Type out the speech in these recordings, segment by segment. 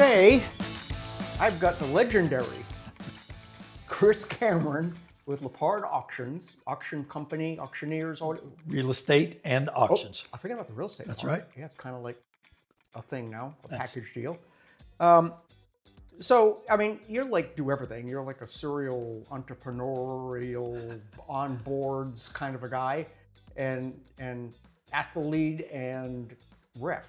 Today, I've got the legendary Chris Cameron with Lippard Auctions, auction company, auctioneers. Real estate and auctions. I forget about the real estate. That's part. right. Yeah, it's kind of like a thing now, a That's- package deal. So, I mean, you're like do everything. You're like a serial entrepreneurial on boards kind of a guy, and athlete and ref.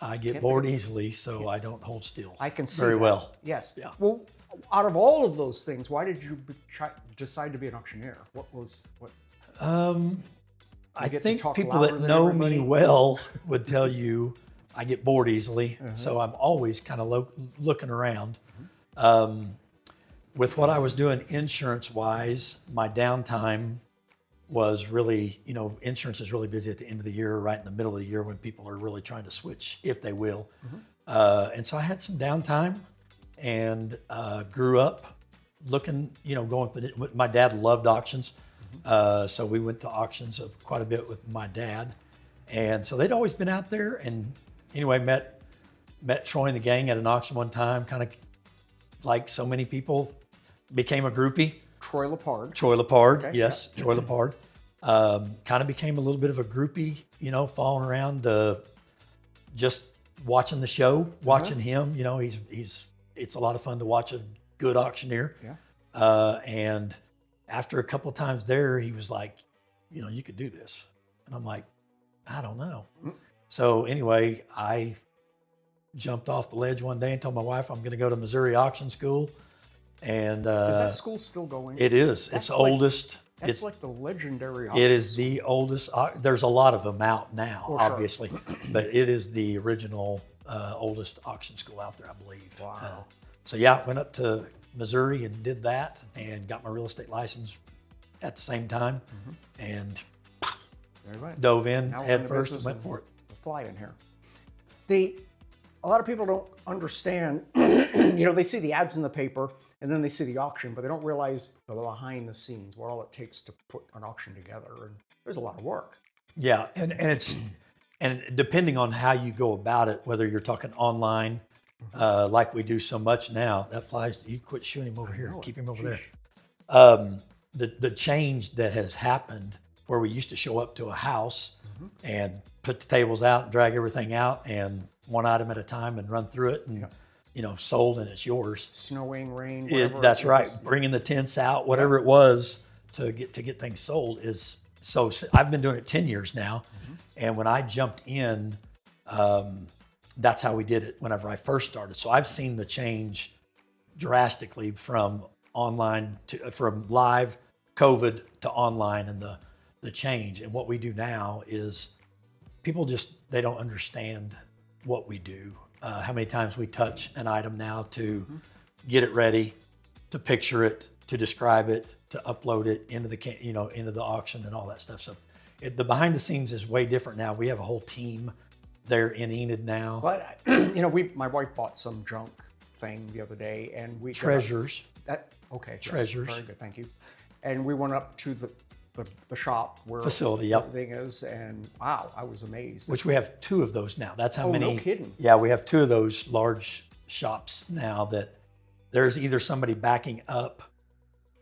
I get bored easily, so I don't hold still. I can see very that. well. Yes. Yeah. Well, out of all of those things, why did you decide to be an auctioneer? I get to think talk people louder that than know everybody? me well would tell you I get bored easily, so I'm always kind of looking around. With what I was doing insurance-wise, my downtime was really, insurance is really busy at the end of the year, right in the middle of the year when people are really trying to switch, if they will. And so I had some downtime and grew up looking, going. My dad loved auctions, so we went to auctions quite a bit with my dad, and so they'd always been out there. And anyway, met Troy and the gang at an auction one time. Kind of like so many people, became a groupie. Troy Lippard. Okay, yes, yeah. Troy Lippard. Kind of became a little bit of a groupie, following around, just watching the show, watching him. It's a lot of fun to watch a good auctioneer. Yeah. And after a couple of times there, he was like, you could do this. And I'm like, I don't know. So anyway, I jumped off the ledge one day and told my wife I'm going to go to Missouri Auction School. And Is that school still going? It is. It's the oldest. That's like the legendary. It is the oldest. There's a lot of them out now, Sure. obviously, but it is the original oldest auction school out there, I believe. Wow. So yeah, went up to Missouri and did that, and got my real estate license at the same time, and dove in Now we're head the first and business went of for it. Fly in here. A lot of people don't understand. They see the ads in the paper and then they see the auction, but they don't realize the behind the scenes, what all it takes to put an auction together. And there's a lot of work. Yeah, and depending on how you go about it, whether you're talking online, like we do so much now, that flies. You quit shooting him over here. Keep him over there. The change that has happened, where we used to show up to a house and put the tables out and drag everything out and one item at a time and run through it and sold and it's yours. Snowing, rain, That's right. Bringing the tents out, whatever it was to get things sold is so. I've been doing it 10 years now, and when I jumped in, that's how we did it whenever I first started. So I've seen the change drastically from online from live COVID to online, and the change. And what we do now is people they don't understand what we do. How many times we touch an item now to get it ready, to picture it, to describe it, to upload it into the auction and all that stuff. So the behind the scenes is way different now. We have a whole team there in Enid now. But my wife bought some junk thing the other day, and we Treasures. Treasures. Very good, thank you. And we went up to the shop where facility, everything is, and wow, I was amazed. Which we have 2 of those now. That's how many. No kidding. Yeah, we have 2 of those large shops now that there's either somebody backing up,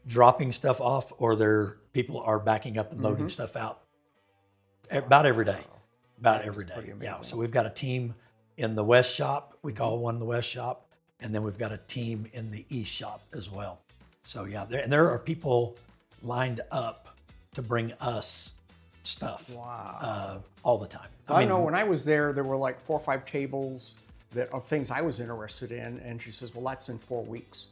dropping stuff off, or people are backing up and loading stuff out about every day. About every day. Yeah. So we've got a team in the West shop. We call one the West shop, and then we've got a team in the East shop as well. So yeah, there are people lined up to bring us stuff. Wow. All the time. I know when I was there were like 4 or 5 tables of things I was interested in, and she says, well, that's in 4 weeks.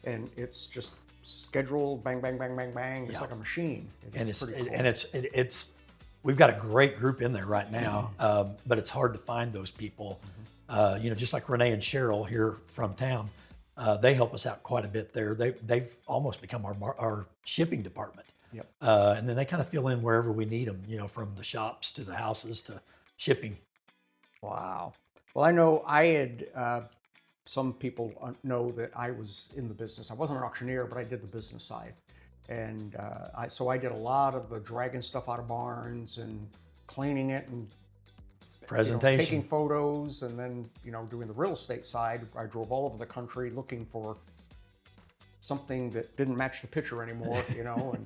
And it's just scheduled, bang, bang, bang, bang, bang. It's like a machine. It's we've got a great group in there right now, but it's hard to find those people. Just like Renee and Cheryl here from town, they help us out quite a bit there. They've almost become our shipping department. Yep. And then they kind of fill in wherever we need them, from the shops to the houses to shipping. Wow. Well, I know I had, some people know that I was in the business. I wasn't an auctioneer, but I did the business side. And so I did a lot of the dragging stuff out of barns and cleaning it and Presentation. taking photos, and then, doing the real estate side. I drove all over the country looking for something that didn't match the picture anymore, and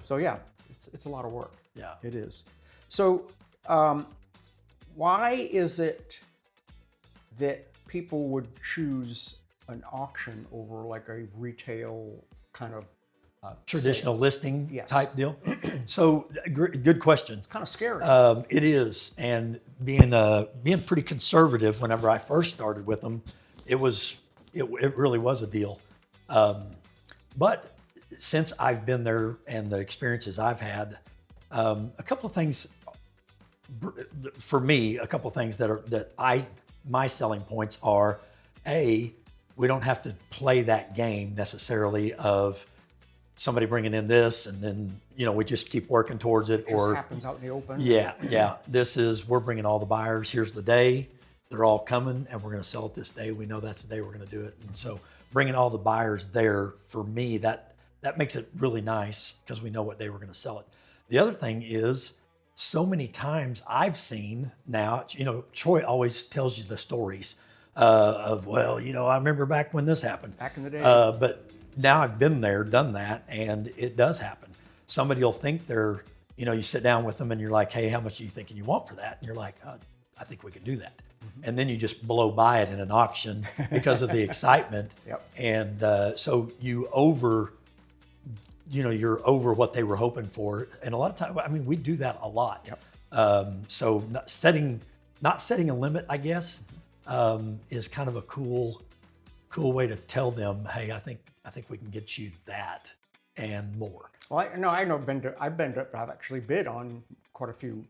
so yeah, it's a lot of work. Yeah, it is. So why is it that people would choose an auction over like a retail kind of traditional listing Yes. type deal? So good question. It's kind of scary. It is, and being pretty conservative whenever I first started with them, it really was a deal. But since I've been there and the experiences I've had, a couple of things for me, my selling points are, we don't have to play that game necessarily of somebody bringing in this and then, we just keep working towards it. It just happens out in the open. Yeah. We're bringing all the buyers. Here's the day. They're all coming and we're going to sell it this day. We know that's the day we're going to do it. And so bringing all the buyers there, for me, that makes it really nice because we know what day we're going to sell it. The other thing is, so many times I've seen now, Troy always tells you the stories of, I remember back when this happened. Back in the day. But now I've been there, done that, and it does happen. Somebody will think they're, you sit down with them and you're like, hey, how much are you thinking you want for that? And you're like, I think we can do that. Mm-hmm. And then you just blow by it in an auction because of the excitement. Yep. And so you're over what they were hoping for. And a lot of times, we do that a lot. Yep. So not setting a limit, I guess, is kind of a cool way to tell them, hey, I think we can get you that and more. Well, I've actually bid on quite a few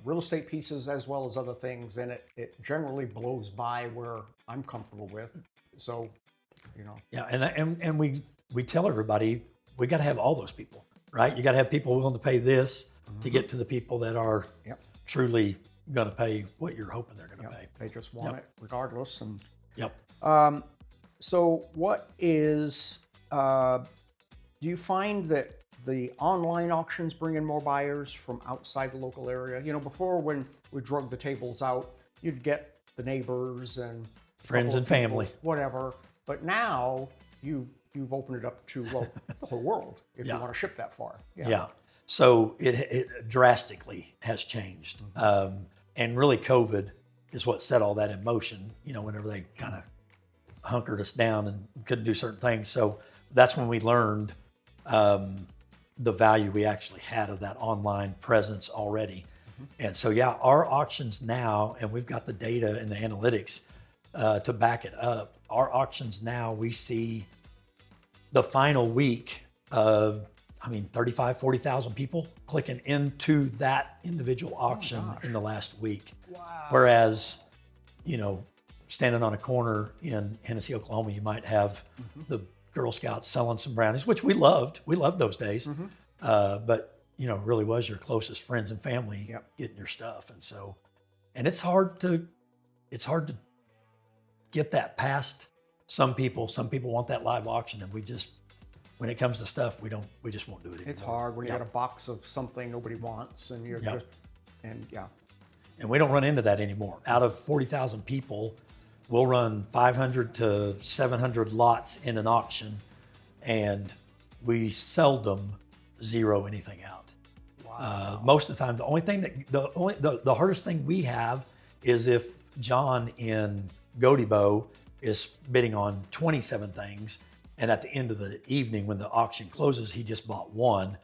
real estate pieces as well as other things, and it generally blows by where I'm comfortable with. So, Yeah, and we tell everybody, we got to have all those people, right? You got to have people willing to pay this to get to the people that are truly going to pay what you're hoping they're going to pay. They just want it regardless. And Yep. so what is, do you find that the online auctions bring in more buyers from outside the local area? Before, when we drug the tables out, you'd get the neighbors and friends and family, whatever. But now you've opened it up to the whole world if you want to ship that far. Yeah. So it drastically has changed, and really COVID is what set all that in motion. Whenever they kind of hunkered us down and couldn't do certain things, so that's when we learned the value we actually had of that online presence already. And so, our auctions now, and we've got the data and the analytics to back it up. Our auctions now, we see the final week of, 35, 40,000 people clicking into that individual auction in the last week. Wow. Whereas, standing on a corner in Hennessy, Oklahoma, you might have the Girl Scouts selling some brownies, which we loved. We loved those days. But, really was your closest friends and family getting your stuff. And so, and it's hard to get that past some people. Some people want that live auction, and when it comes to stuff, we just won't do it anymore. It's hard when you got a box of something nobody wants, and you're just, and we don't run into that anymore. Out of 40,000 people, we'll run 500 to 700 lots in an auction, and we seldom zero anything out. Wow. Most of the time, the hardest thing we have is if John in Godibo is bidding on 27 things, and at the end of the evening when the auction closes, he just bought one.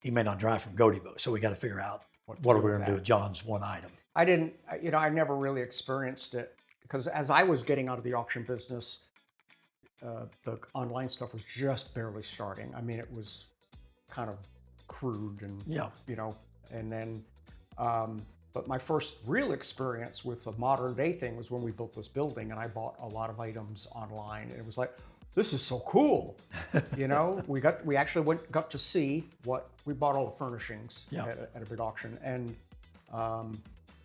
He may not drive from Godibo, so we got to figure out what are we going to do with John's one item. I never really experienced it because as I was getting out of the auction business, the online stuff was just barely starting. It was kind of crude and, and then, but my first real experience with a modern day thing was when we built this building and I bought a lot of items online, and it was like, this is so cool. We actually got to see what we bought, all the furnishings at a big auction. And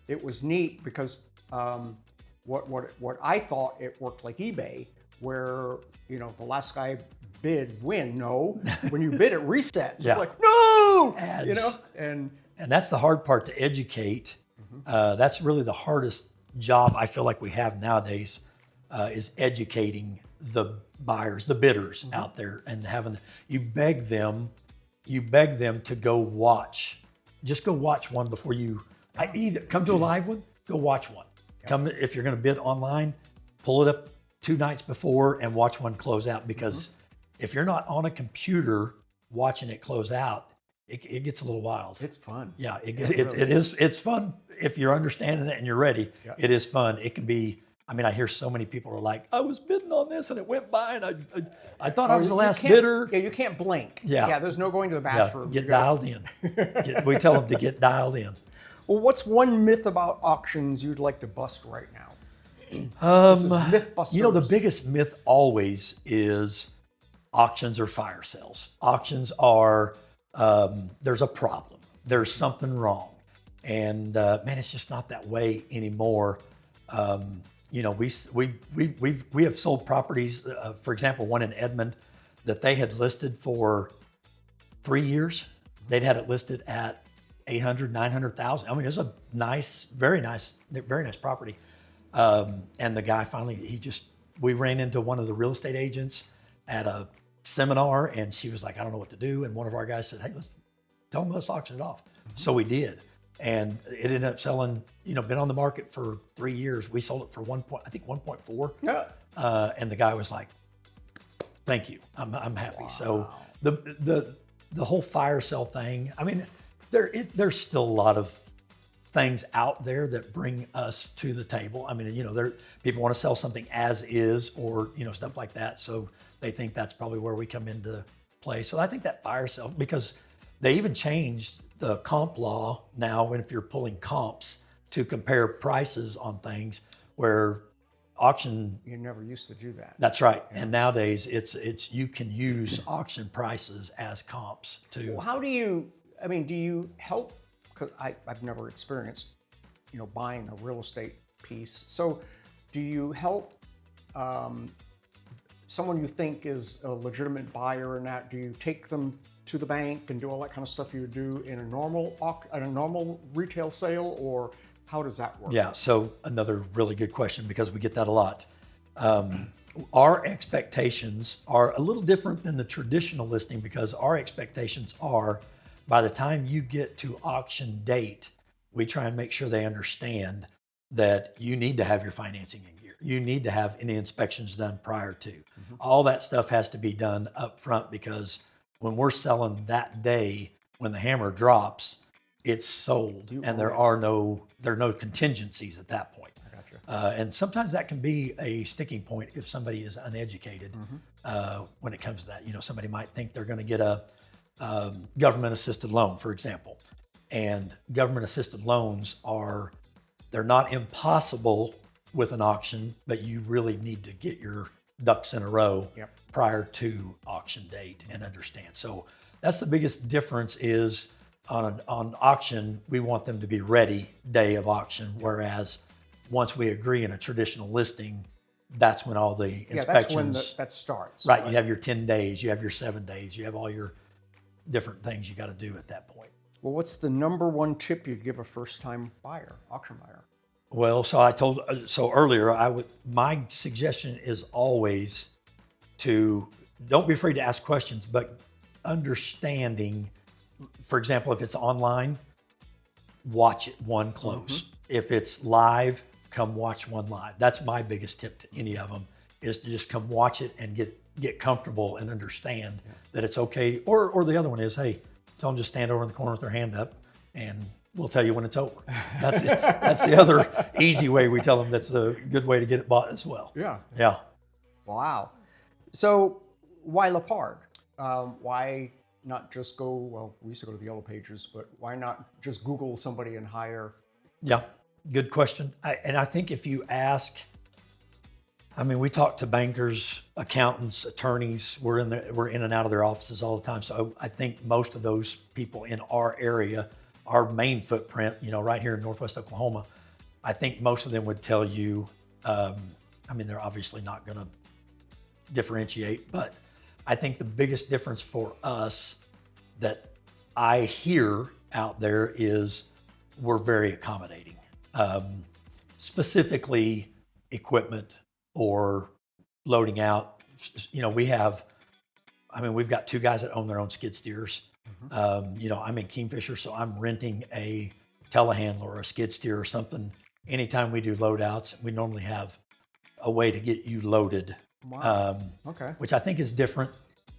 it was neat because what I thought it worked like eBay, where the last guy bid win. No, when you bid it resets. It's like, no, and that's the hard part to educate That's really the hardest job I feel like we have nowadays, is educating the buyers, the bidders out there, and you beg them to go watch. Just go watch one before you either come to a live one, go watch one. Come, if you're going to bid online, pull it up 2 nights before and watch one close out, because if you're not on a computer watching it close out, it gets a little wild. It's fun. Yeah, it's fun if you're understanding it and you're ready. Yep. It is fun. It can be. I mean, I hear so many people are like, I was bidding on this and it went by, and I thought I was the last bidder. Yeah, you can't blink. Yeah, there's no going to the bathroom. Get dialed in. We tell them to get dialed in. Well, what's one myth about auctions you'd like to bust right now? This is Mythbusters. You know, the biggest myth always is auctions are fire sales. Auctions are, there's a problem. There's something wrong. And man, it's just not that way anymore. You know, we have sold properties, for example, one in Edmond that they had listed for 3 years. They'd had it listed at 800, 900,000. I mean, it was a nice, very nice property. And the guy finally, we ran into one of the real estate agents at a seminar, and she was like, I don't know what to do. And one of our guys said, hey, let's auction it off. So we did. And it ended up selling, you know, been on the market for 3 years. We sold it for 1.4. Yeah. And the guy was like, thank you, I'm happy. Wow. So the whole fire sale thing, I mean, there's still a lot of things out there that bring us to the table. I mean, you know, people want to sell something as is, or, you know, stuff like that. So they think that's probably where we come into play. So I think that fire sale, because they even changed the comp law now, if you're pulling comps to compare prices on things, where auction, you never used to do that. That's right. Yeah. And nowadays it's you can use auction prices as comps too. Well, how do you help? Because I've never experienced, you know, buying a real estate piece. So do you help someone you think is a legitimate buyer and that? Do you take them to the bank and do all that kind of stuff you would do in a normal retail sale, or how does that work? Yeah, so another really good question, because we get that a lot. Our expectations are a little different than the traditional listing, because our expectations are, by the time you get to auction date, we try and make sure they understand that you need to have your financing in gear. You need to have any inspections done prior to. All that stuff has to be done up front, because when we're selling that day, when the hammer drops, it's sold, and there are no contingencies at that point. I gotcha. And sometimes that can be a sticking point if somebody is uneducated when it comes to that. You know, somebody might think they're going to get a government assisted loan, for example, and government assisted loans they're not impossible with an auction, but you really need to get your ducks in a row prior to auction date and understand. So that's the biggest difference, is on auction, we want them to be ready day of auction. Whereas once we agree in a traditional listing, that's when all the inspections. That's when that starts. Right. You have your 10 days, you have your 7 days, you have all your different things you got to do at that point. Well, what's the number one tip you'd give a first-time buyer, auction buyer? Well, so earlier, my suggestion is always to don't be afraid to ask questions, but understanding, for example, if it's online, watch it one close. If it's live, come watch one live. That's my biggest tip to any of them, is to just come watch it and get comfortable and understand that it's okay. Or the other one is, hey, tell them just stand over in the corner with their hand up and we'll tell you when it's over. That's it. That's the other easy way we tell them. That's the good way to get it bought as well. Yeah. Yeah. Wow. So why Lippard? Why not just we used to go to the Yellow Pages, but why not just Google somebody and hire? Yeah, good question. I think if you ask, we talk to bankers, accountants, attorneys. We're in and out of their offices all the time. So I think most of those people in our area, our main footprint, right here in Northwest Oklahoma, I think most of them would tell you, they're obviously not going to differentiate, but I think the biggest difference for us that I hear out there is we're very accommodating. specifically equipment or loading out. You know, we've got 2 guys that own their own skid steers. You know, I'm in Kingfisher, so I'm renting a telehandler or a skid steer or something. Anytime we do load outs, we normally have a way to get you loaded. Wow. Okay. Which I think is different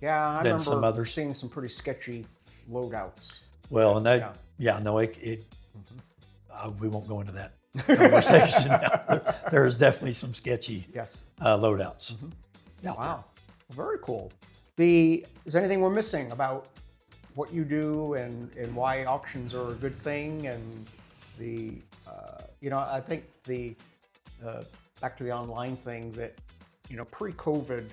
Yeah, I than remember some others. seeing some pretty sketchy loadouts. Well, and that, we won't go into that conversation now. There's definitely some sketchy Yes. Loadouts. out Wow. Very cool. Is there anything we're missing about what you do and why auctions are a good thing? And you know, I think back to the online thing that, you know, pre-COVID,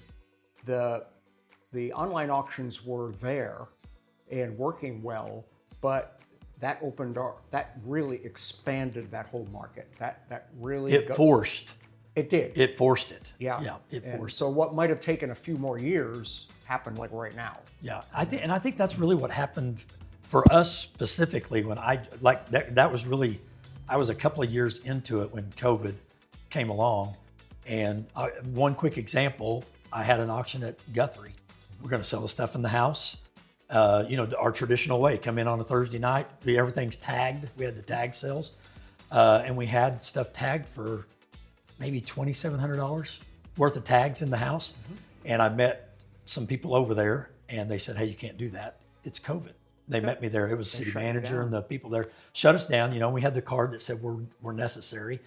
the online auctions were there and working well, but that really expanded that whole market. That really forced. It did. It forced it. Yeah. Yeah. It forced. So what might have taken a few more years happened like right now. Yeah. I think that's really what happened for us specifically when I was a couple of years into it when COVID came along. And one quick example, I had an auction at Guthrie. We're going to sell the stuff in the house. You know, our traditional way, come in on a Thursday night, everything's tagged. We had the tag sales. And we had stuff tagged for maybe $2,700 worth of tags in the house. And I met some people over there and they said, hey, you can't do that. It's COVID. They met me there. It was the city manager and the people there shut us down. You know, we had the card that said we're necessary.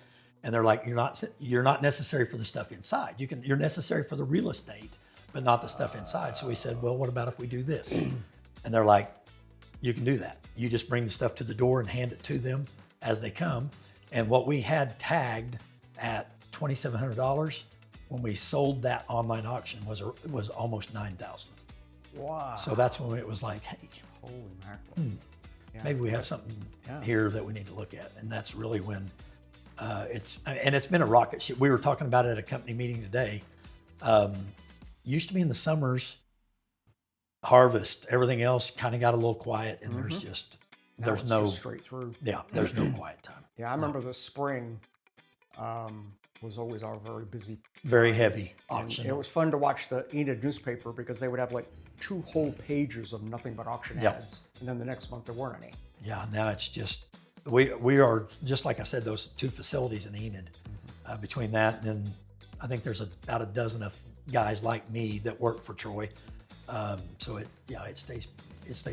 And they're like, you're not necessary for the stuff inside. You're necessary for the real estate, but not the stuff inside. So we said, well, what about if we do this? And they're like, you can do that. You just bring the stuff to the door and hand it to them as they come. And what we had tagged at $2,700 when we sold that online auction was almost $9,000. Wow. So that's when it was like, hey, holy mackerel. Maybe we have something here that we need to look at. And that's really when it's been a rocket ship. We were talking about it at a company meeting today. Used to be in the summers, harvest, everything else kind of got a little quiet, and there's just straight through. Yeah, there's no quiet time. Yeah, I remember the spring was always our very heavy auction. It was fun to watch the Enid newspaper because they would have like 2 whole pages of nothing but auction ads, and then the next month there weren't any. Yeah, now it's just we are just like I said, those 2 facilities in Enid. Between that and then I think there's about a dozen of guys like me that work for Troy. So it stays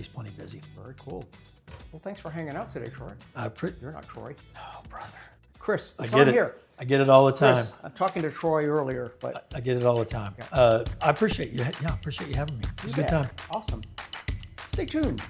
plenty busy. Very cool. Well, thanks for hanging out today, Troy. You're not Troy. Oh, brother. Chris, I get it. Here. I get it all the time. Chris, I'm talking to Troy earlier, but I get it all the time. I appreciate you. Yeah, I appreciate you having me. It was a good time. Awesome. Stay tuned.